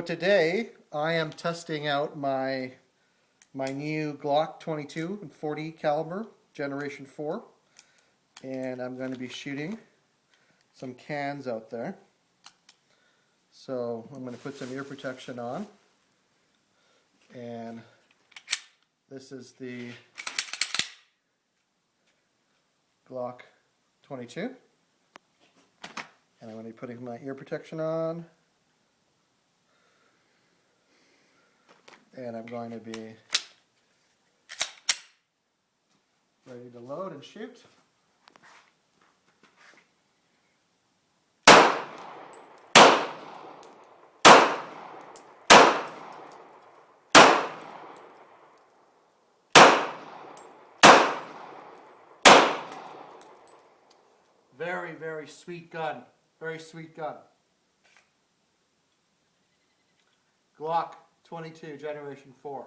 Today I am testing out my new Glock 22 and 40 caliber Generation 4, and I'm going to be shooting some cans out there. So I'm going to put some ear protection on, and this is the Glock 22, and I'm going to be putting my ear protection on. And I'm going to be ready to load and shoot. Very, very sweet gun. Very sweet gun. Glock 22 Generation 4.